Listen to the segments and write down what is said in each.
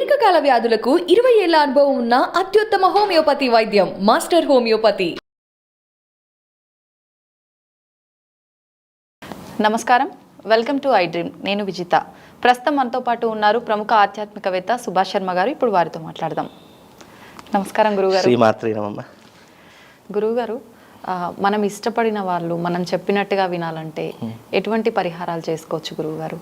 దీర్ఘకాల వ్యాధులకు 20 ఏళ్ల అనుభవం ఉన్న అత్యుత్తమ హోమియోపతి వైద్యం మాస్టర్ హోమియోపతి. నమస్కారం, వెల్కమ్ టు ఐ డ్రీమ్. నేను విజిత. ప్రస్తుతం మనతో పాటు ఉన్నారు ప్రముఖ ఆధ్యాత్మికవేత్త సుభాష్ శర్మ గారు. ఇప్పుడు వారితో మాట్లాడదాం. నమస్కారం గురుగారు. శ్రీమాత్రే నమః. గురుగారు, మనం ఇష్టపడిన వాళ్ళు మనం చెప్పినట్టుగా వినాలంటే ఎటువంటి పరిహారాలు చేసుకోవచ్చు గురువుగారు?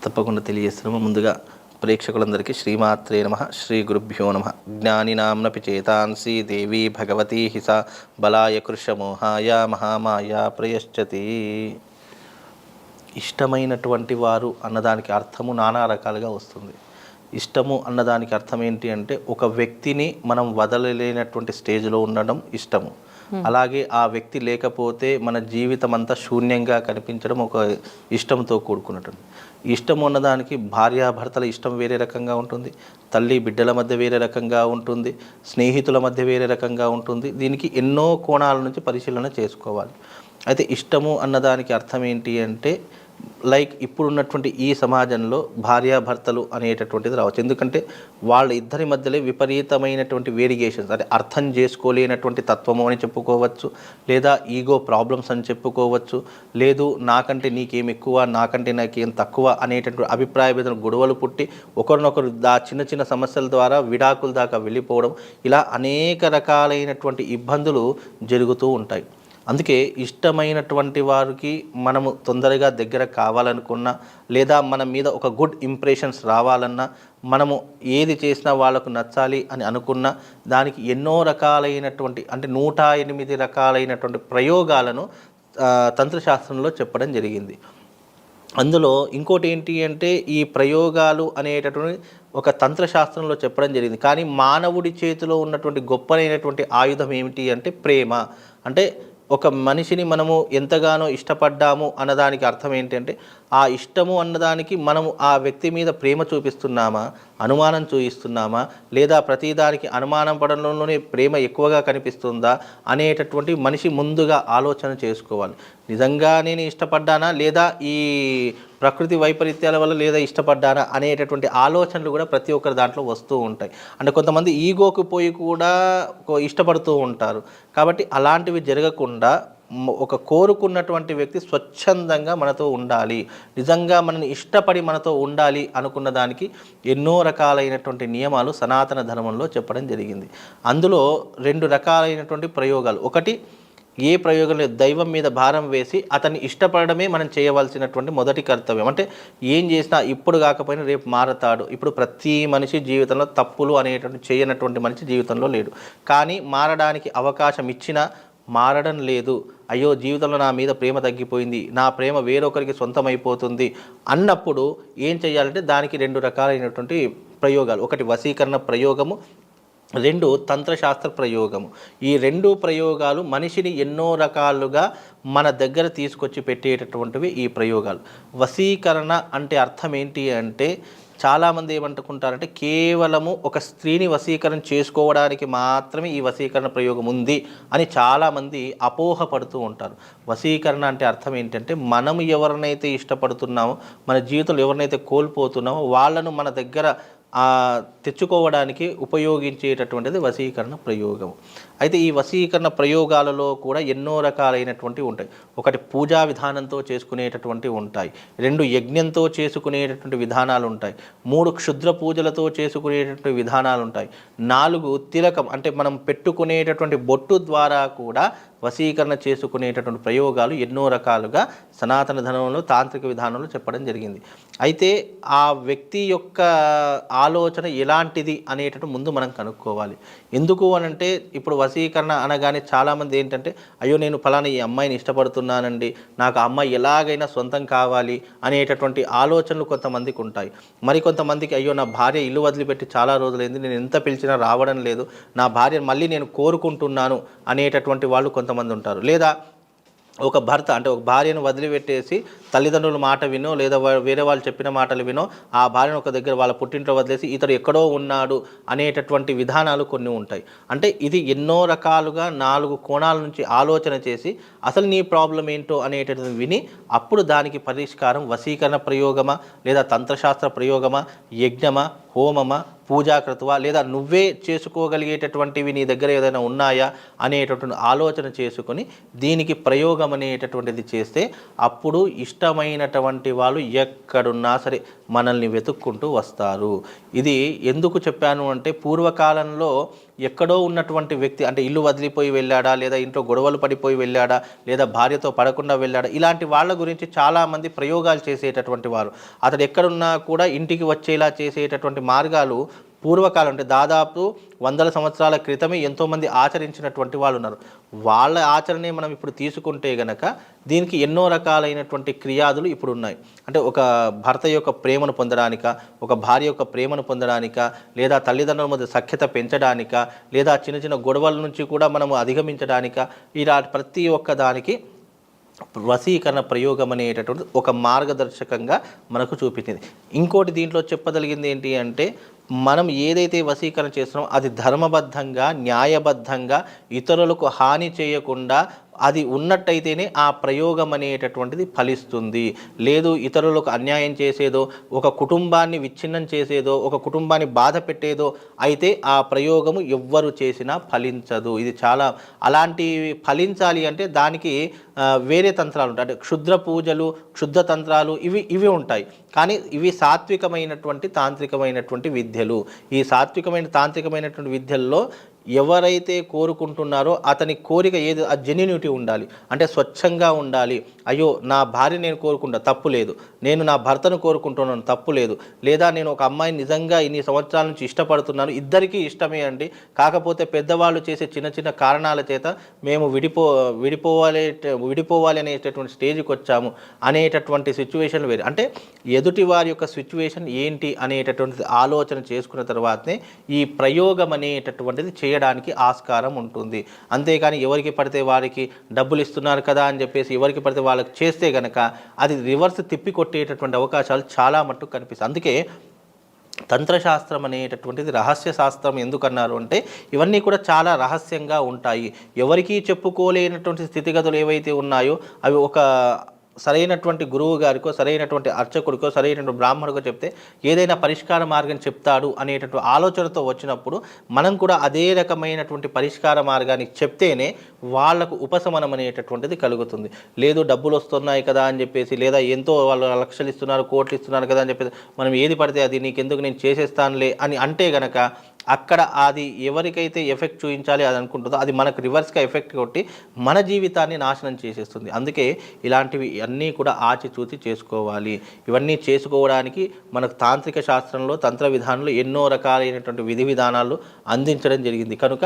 తప్పకుండా తెలియజేస్తున్నాము. ముందుగా ప్రేక్షకులందరికీ శ్రీమాత్రే నమః, శ్రీ గురుభ్యో నమః. జ్ఞానినాంనపి చేతాంసి దేవీ భగవతీ హిస బలాయ కృషమోహాయ మహామాయ ప్రయశ్చతి. ఇష్టమైనటువంటి వారు అన్నదానికి అర్థము నానా రకాలుగా వస్తుంది. ఇష్టము అన్నదానికి అర్థం ఏంటి అంటే ఒక వ్యక్తిని మనం వదలలేనటువంటి స్టేజ్లో ఉండడం ఇష్టము. అలాగే ఆ వ్యక్తి లేకపోతే మన జీవితం అంతా శూన్యంగా కనిపించడం ఒక ఇష్టంతో కూడుకున్నటువంటి. ఇష్టం ఉన్నదానికి భార్యాభర్తల ఇష్టం వేరే రకంగా ఉంటుంది, తల్లి బిడ్డల మధ్య వేరే రకంగా ఉంటుంది, స్నేహితుల మధ్య వేరే రకంగా ఉంటుంది. దీనికి ఎన్నో కోణాల నుంచి పరిశీలన చేసుకోవాలి. అయితే ఇష్టము అన్నదానికి అర్థం ఏంటి అంటే లైక్ ఇప్పుడున్నటువంటి ఈ సమాజంలో భార్యాభర్తలు అనేటటువంటిది రావచ్చు. ఎందుకంటే వాళ్ళ ఇద్దరి మధ్యలో విపరీతమైనటువంటి వేరియేషన్స్, అంటే అర్థం చేసుకోలేనటువంటి తత్వము అని చెప్పుకోవచ్చు, లేదా ఈగో ప్రాబ్లమ్స్ అని చెప్పుకోవచ్చు, లేదు నాకంటే నీకేం ఎక్కువ, నాకంటే నాకేం తక్కువ అనేటటువంటి అభిప్రాయ భేదం, గొడవలు పుట్టి ఒకరినొకరు చిన్న చిన్న సమస్యల ద్వారా విడాకుల దాకా వెళ్ళిపోవడం, ఇలా అనేక రకాలైనటువంటి ఇబ్బందులు జరుగుతూ ఉంటాయి. అందుకే ఇష్టమైనటువంటి వారికి మనము తొందరగా దగ్గర కావాలనుకున్నా, లేదా మన మీద ఒక గుడ్ ఇంప్రెషన్స్ రావాలన్నా, మనము ఏది చేసినా వాళ్ళకు నచ్చాలి అని అనుకున్నా, దానికి ఎన్నో రకాలైనటువంటి అంటే 108 రకాలైనటువంటి ప్రయోగాలను తంత్రశాస్త్రంలో చెప్పడం జరిగింది. అందులో ఇంకోటి ఏంటి అంటే ఈ ప్రయోగాలు అనేటటువంటి ఒక తంత్రశాస్త్రంలో చెప్పడం జరిగింది. కానీ మానవుడి చేతిలో ఉన్నటువంటి గొప్పనైనటువంటి ఆయుధం ఏమిటి అంటే ప్రేమ. అంటే ఒక మనిషిని మనము ఎంతగానో ఇష్టపడ్డాము అన్నదానికి అర్థం ఏంటంటే ఆ ఇష్టము అన్నదానికి మనము ఆ వ్యక్తి మీద ప్రేమ చూపిస్తున్నామా, అనుమానం చూపిస్తున్నామా, లేదా ప్రతిదానికి అనుమానం పడంలోనే ప్రేమ ఎక్కువగా కనిపిస్తుందా అనేటటువంటి మనిషి ముందుగా ఆలోచన చేసుకోవాలి. నిజంగా నేను ఇష్టపడ్డానా, లేదా ఈ ప్రకృతి వైపరీత్యాల వల్ల లేదా ఇష్టపడ్డానా అనేటటువంటి ఆలోచనలు కూడా ప్రతి ఒక్కరి దాంట్లో వస్తూ ఉంటాయి. అంటే కొంతమంది ఈగోకి పోయి కూడా ఇష్టపడుతూ ఉంటారు. కాబట్టి అలాంటివి జరగకుండా ఒక కోరుకున్నటువంటి వ్యక్తి స్వచ్ఛందంగా మనతో ఉండాలి, నిజంగా మనని ఇష్టపడి మనతో ఉండాలి అనుకున్న దానికి ఎన్నో రకాలైనటువంటి నియమాలు సనాతన ధర్మంలో చెప్పడం జరిగింది. అందులో 2 రకాలైనటువంటి ప్రయోగాలు. ఒకటి, ఏ ప్రయోగం లేదు, దైవం మీద భారం వేసి అతన్ని ఇష్టపడమే మనం చేయవలసినటువంటి మొదటి కర్తవ్యం. అంటే ఏం చేసినా ఇప్పుడు కాకపోయినా రేపు మారతాడు. ఇప్పుడు ప్రతి మనిషి జీవితంలో తప్పులు అనేటువంటి చేయనటువంటి మనిషి జీవితంలో లేడు. కానీ మారడానికి అవకాశం ఇచ్చినా మారడం లేదు. అయ్యో జీవితంలో నా మీద ప్రేమ తగ్గిపోయింది, నా ప్రేమ వేరొకరికి సొంతమైపోతుంది అన్నప్పుడు ఏం చేయాలంటే దానికి 2 రకాలైనటువంటి ప్రయోగాలు. ఒకటి వశీకరణ ప్రయోగము, 2 తంత్రశాస్త్ర ప్రయోగము. ఈ 2 ప్రయోగాలు మనిషిని ఎన్నో రకాలుగా మన దగ్గర తీసుకొచ్చి పెట్టేటటువంటివి ఈ ప్రయోగాలు. వశీకరణ అంటే అర్థం ఏంటి అంటే చాలామంది ఏమంటుకుంటారంటే కేవలము ఒక స్త్రీని వశీకరణ చేసుకోవడానికి మాత్రమే ఈ వశీకరణ ప్రయోగం ఉంది అని చాలామంది అపోహపడుతూ ఉంటారు. వశీకరణ అంటే అర్థం ఏంటంటే మనం ఎవరినైతే ఇష్టపడుతున్నామో, మన జీవితంలో ఎవరినైతే కోల్పోతున్నామో వాళ్ళను మన దగ్గర తెచ్చుకోవడానికి ఉపయోగించేటటువంటిది వశీకరణ ప్రయోగం. అయితే ఈ వశీకరణ ప్రయోగాలలో కూడా ఎన్నో రకాలైనటువంటివి ఉంటాయి. ఒకటి పూజా విధానంతో చేసుకునేటటువంటివి ఉంటాయి, 2 యజ్ఞంతో చేసుకునేటటువంటి విధానాలు ఉంటాయి, 3 క్షుద్ర పూజలతో చేసుకునేటటువంటి విధానాలు ఉంటాయి, 4 తిలకం అంటే మనం పెట్టుకునేటటువంటి బొట్టు ద్వారా కూడా వశీకరణ చేసుకునేటటువంటి ప్రయోగాలు ఎన్నో రకాలుగా సనాతన ధర్మంలో తాంత్రిక విధానంలో చెప్పడం జరిగింది. అయితే ఆ వ్యక్తి యొక్క ఆలోచన ఎలాంటిది అనేటట్టు ముందు మనం కనుక్కోవాలి. ఎందుకు అనంటే ఇప్పుడు వశీకరణ అనగానే చాలామంది ఏంటంటే అయ్యో నేను ఫలానా ఈ అమ్మాయిని ఇష్టపడుతున్నానండి, నాకు ఆ అమ్మాయి ఎలాగైనా సొంతం కావాలి అనేటటువంటి ఆలోచనలు కొంతమందికి ఉంటాయి. మరి కొంతమందికి అయ్యో నా భార్య ఇల్లు వదిలిపెట్టి చాలా రోజులైంది, నేను ఎంత పిలిచినా రావడం లేదు, నా భార్యను మళ్ళీ నేను కోరుకుంటున్నాను అనేటటువంటి వాళ్ళు కొంతమంది ఉంటారు. లేదా ఒక భర్త అంటే ఒక భార్యను వదిలిపెట్టేసి తల్లిదండ్రుల మాట వినో లేదా వేరే వాళ్ళు చెప్పిన మాటలు వినో ఆ భార్యను ఒక దగ్గర వాళ్ళ పుట్టింట్లో వదిలేసి ఇతడు ఎక్కడో ఉన్నాడు అనేటటువంటి విధానాలు కొన్ని ఉంటాయి. అంటే ఇది ఎన్నో రకాలుగా 4 కోణాల నుంచి ఆలోచన చేసి అసలు నీ ప్రాబ్లం ఏంటో అనేటటువంటి విని అప్పుడు దానికి పరిష్కారం వశీకరణ ప్రయోగమా లేదా తంత్రశాస్త్ర ప్రయోగమా, యజ్ఞమా, హోమమా, పూజాకృతువా లేదా నువ్వే చేసుకోగలిగేటటువంటివి నీ దగ్గర ఏదైనా ఉన్నాయా అనేటటువంటి ఆలోచన చేసుకొని దీనికి ప్రయోగం అనేటటువంటిది చేస్తే అప్పుడు ఇష్టమైనటువంటి వాళ్ళు ఎక్కడున్నా సరే మనల్ని వెతుక్కుంటూ వస్తారు. ఇది ఎందుకు చెప్పాను అంటే పూర్వకాలంలో ఎక్కడో ఉన్నటువంటి వ్యక్తి అంటే ఇల్లు వదిలిపోయి వెళ్ళాడా లేదా ఇంట్లో గొడవలు పడిపోయి వెళ్ళాడా లేదా భార్యతో పడకుండా వెళ్ళాడా ఇలాంటి వాళ్ళ గురించి చాలామంది ప్రయోగాలు చేసేటటువంటి వారు. అతడు ఎక్కడున్నా కూడా ఇంటికి వచ్చేలా చేసేటటువంటి మార్గాలు పూర్వకాలం అంటే దాదాపు 100 సంవత్సరాల క్రితమే ఎంతోమంది ఆచరించినటువంటి వాళ్ళు ఉన్నారు. వాళ్ళ ఆచరణే మనం ఇప్పుడు తీసుకుంటే గనక దీనికి ఎన్నో రకాలైనటువంటి క్రియాదులు ఇప్పుడు ఉన్నాయి. అంటే ఒక భర్త యొక్క ప్రేమను పొందడానిక, ఒక భార్య యొక్క ప్రేమను పొందడానిక, లేదా తల్లిదండ్రుల మధ్య సఖ్యత పెంచడానిక, లేదా చిన్న చిన్న గొడవల నుంచి కూడా మనము అధిగమించడానిక, ఇలా ప్రతి ఒక్క దానికి వశీకరణ ప్రయోగం అనేటటువంటి ఒక మార్గదర్శకంగా మనకు చూపించింది. ఇంకోటి దీంట్లో చెప్పదలిగింది ఏంటి అంటే మనం ఏదైతే వశీకరణ చేస్తున్నామో అది ధర్మబద్ధంగా, న్యాయబద్ధంగా, ఇతరులకు హాని చేయకుండా అది ఉన్నట్టయితేనే ఆ ప్రయోగం అనేటటువంటిది ఫలిస్తుంది. లేదు ఇతరులకు అన్యాయం చేసేదో, ఒక కుటుంబాన్ని విచ్ఛిన్నం చేసేదో, ఒక కుటుంబాన్ని బాధ పెట్టేదో అయితే ఆ ప్రయోగము ఎవ్వరు చేసినా ఫలించదు. ఇది చాలా అలాంటివి ఫలించాలి అంటే దానికి వేరే తంత్రాలు ఉంటాయి. అంటే క్షుద్ర పూజలు, క్షుద్ర తంత్రాలు ఇవి ఉంటాయి. కానీ ఇవి సాత్వికమైనటువంటి తాంత్రికమైనటువంటి విద్యలు. ఈ సాత్వికమైన తాంత్రికమైనటువంటి విద్యల్లో ఎవరైతే కోరుకుంటున్నారో అతని కోరిక ఏది ఆ జెన్యూనిటీ ఉండాలి. అంటే స్వచ్ఛంగా ఉండాలి. అయ్యో నా భార్య నేను కోరుకుంటా తప్పు లేదు, నేను నా భర్తను కోరుకుంటున్నాను తప్పు లేదు, లేదా నేను ఒక అమ్మాయిని నిజంగా ఇన్ని సంవత్సరాల నుంచి ఇష్టపడుతున్నాను, ఇద్దరికీ ఇష్టమే అండి, కాకపోతే పెద్దవాళ్ళు చేసే చిన్న చిన్న కారణాల చేత మేము విడిపోవాలి అనేటటువంటి స్టేజ్కి వచ్చాము అనేటటువంటి సిచ్యువేషన్ వేరు. అంటే ఎదుటి వారి యొక్క సిచ్యువేషన్ ఏంటి అనేటటువంటిది ఆలోచన చేసుకున్న తర్వాతనే ఈ ప్రయోగం అనేటటువంటిది చేయడానికి ఆస్కారం ఉంటుంది. అంతేకాని ఎవరికి పడితే వారికి డబ్బులు ఇస్తున్నారు కదా అని చెప్పేసి ఎవరికి పడితే వాళ్ళకి చేస్తే గనక అది రివర్స్ తిప్పి కొట్టేటటువంటి అవకాశాలు చాలా మట్టుకు కనిపిస్తాయి. అందుకే తంత్రశాస్త్రం అనేటటువంటిది రహస్య శాస్త్రం ఎందుకన్నారు అంటే ఇవన్నీ కూడా చాలా రహస్యంగా ఉంటాయి. ఎవరికీ చెప్పుకోలేనటువంటి స్థితిగతులు ఏవైతే ఉన్నాయో అవి ఒక సరైనటువంటి గురువు గారికో, సరైనటువంటి అర్చకుడికో, సరైనటువంటి బ్రాహ్మణుడికో చెప్తే ఏదైనా పరిష్కార మార్గం చెప్తాడు అనేటటువంటి ఆలోచనతో వచ్చినప్పుడు మనం కూడా అదే రకమైనటువంటి పరిష్కార మార్గాన్ని చెప్తేనే వాళ్లకు ఉపశమనం అనేటటువంటిది కలుగుతుంది. లేదు డబ్బులు వస్తున్నాయి కదా అని చెప్పేసి, లేదా ఎంతో వాళ్ళు లక్షలు ఇస్తున్నారు, కోట్లు ఇస్తున్నారు కదా అని చెప్పేసి మనం ఏది పడితే అది నీకెందుకు నేను చేసేస్తానులే అని అంటే గనక అక్కడ అది ఎవరికైతే ఎఫెక్ట్ చూపించాలి అది అనుకుంటుందో అది మనకు రివర్స్గా ఎఫెక్ట్ కొట్టి మన జీవితాన్ని నాశనం చేసేస్తుంది. అందుకే ఇలాంటివి అన్నీ కూడా ఆచితూచి చేసుకోవాలి. ఇవన్నీ చేసుకోవడానికి మనకు తాంత్రిక శాస్త్రంలో, తంత్ర విధానంలో ఎన్నో రకాలైనటువంటి విధి విధానాలు అందించడం జరిగింది. కనుక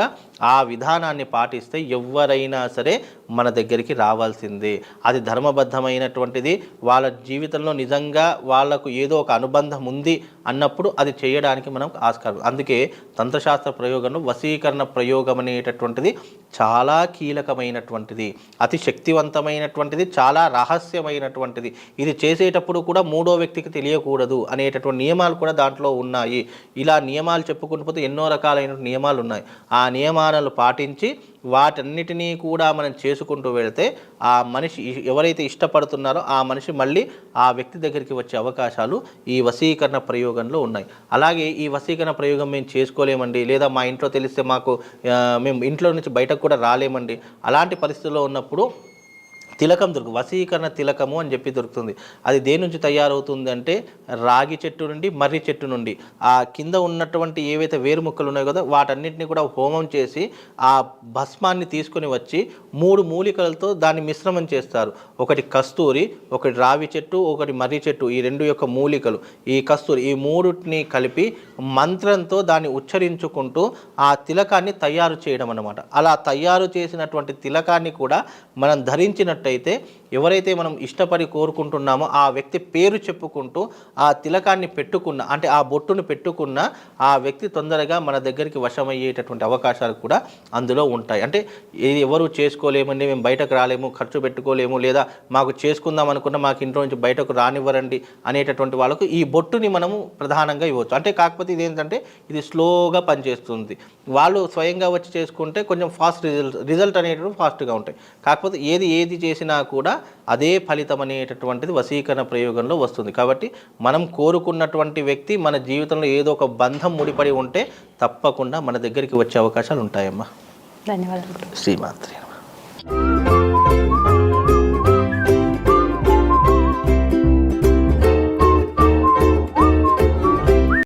ఆ విధానాన్ని పాటిస్తే ఎవరైనా సరే మన దగ్గరికి రావాల్సిందే. అది ధర్మబద్ధమైనటువంటిది. వాళ్ళ జీవితంలో నిజంగా వాళ్లకు ఏదో ఒక అనుబంధం ఉంది అన్నప్పుడు అది చేయడానికి మనం ఆస్కారం. అందుకే తంత్రశాస్త్ర ప్రయోగంలో వశీకరణ ప్రయోగం అనేటటువంటిది చాలా కీలకమైనటువంటిది, అతి శక్తివంతమైనటువంటిది, చాలా రహస్యమైనటువంటిది. ఇది చేసేటప్పుడు కూడా మూడో వ్యక్తికి తెలియకూడదు అనేటటువంటి నియమాలు కూడా దాంట్లో ఉన్నాయి. ఇలా నియమాలు చెప్పుకుంటూ పోతే ఎన్నో రకాలైన నియమాలు ఉన్నాయి. ఆ నియమాలను పాటించి వాటన్నిటినీ కూడా మనం చేసుకుంటూ వెళితే ఆ మనిషి ఎవరైతే ఇష్టపడుతున్నారో ఆ మనిషి మళ్ళీ ఆ వ్యక్తి దగ్గరికి వచ్చే అవకాశాలు ఈ వశీకరణ ప్రయోగంలో ఉన్నాయి. అలాగే ఈ వశీకరణ ప్రయోగం మేము చేసుకోలేమండి, లేదా మా ఇంట్లో తెలిస్తే మేము ఇంట్లో నుంచి బయటకు కూడా రాలేమండి, అలాంటి పరిస్థితుల్లో ఉన్నప్పుడు తిలకం వశీకరణ తిలకము అని చెప్పి దొరుకుతుంది. అది దేని నుంచి తయారవుతుంది అంటే రాగి చెట్టు నుండి, మర్రి చెట్టు నుండి ఆ కింద ఉన్నటువంటి ఏవైతే వేరు ముక్కలు ఉన్నాయో కదా వాటన్నిటిని కూడా హోమం చేసి ఆ భస్మాన్ని తీసుకొని వచ్చి 3 మూలికలతో దాన్ని మిశ్రమం చేస్తారు. ఒకటి కస్తూరి, ఒకటి రావి చెట్టు, ఒకటి మర్రి చెట్టు, ఈ 2 యొక్క మూలికలు, ఈ కస్తూరి, ఈ 3ని కలిపి మంత్రంతో దాన్ని ఉచ్చరించుకుంటూ ఆ తిలకాన్ని తయారు చేయడం అన్నమాట. అలా తయారు చేసినటువంటి తిలకాన్ని కూడా మనం ధరించినట్టయితే ఎవరైతే మనం ఇష్టపడి కోరుకుంటున్నామో ఆ వ్యక్తి పేరు చెప్పుకుంటూ ఆ తిలకాన్ని పెట్టుకున్న అంటే ఆ బొట్టును పెట్టుకున్న ఆ వ్యక్తి తొందరగా మన దగ్గరికి వశమయ్యేటటువంటి అవకాశాలు కూడా అందులో ఉంటాయి. అంటే ఇది ఎవరు చేసుకోలేమండి, మేము బయటకు రాలేము, ఖర్చు పెట్టుకోలేము, లేదా మాకు చేసుకుందాం అనుకున్న మాకు ఇంట్లో నుంచి బయటకు రానివ్వరండి అనేటటువంటి వాళ్ళకు ఈ బొట్టుని మనము ప్రధానంగా ఇవ్వచ్చు. అంటే కాకపోతే ఇదేంటంటే ఇది స్లోగా పనిచేస్తుంది. వాళ్ళు స్వయంగా వచ్చి చేసుకుంటే కొంచెం ఫాస్ట్ రిజల్ట్ అనేటటువంటి ఫాస్ట్గా ఉంటాయి. కాకపోతే ఏది చేసినా కూడా అదే ఫలితం అనేటటువంటిది వశీకరణ ప్రయోగంలో వస్తుంది. కాబట్టి మనం కోరుకున్నటువంటి వ్యక్తి మన జీవితంలో ఏదో ఒక బంధం ముడిపడి ఉంటే తప్పకుండా మన దగ్గరికి వచ్చే అవకాశాలు ఉంటాయమ్మా. ధన్యవాదాలు. శ్రీమాత్రి.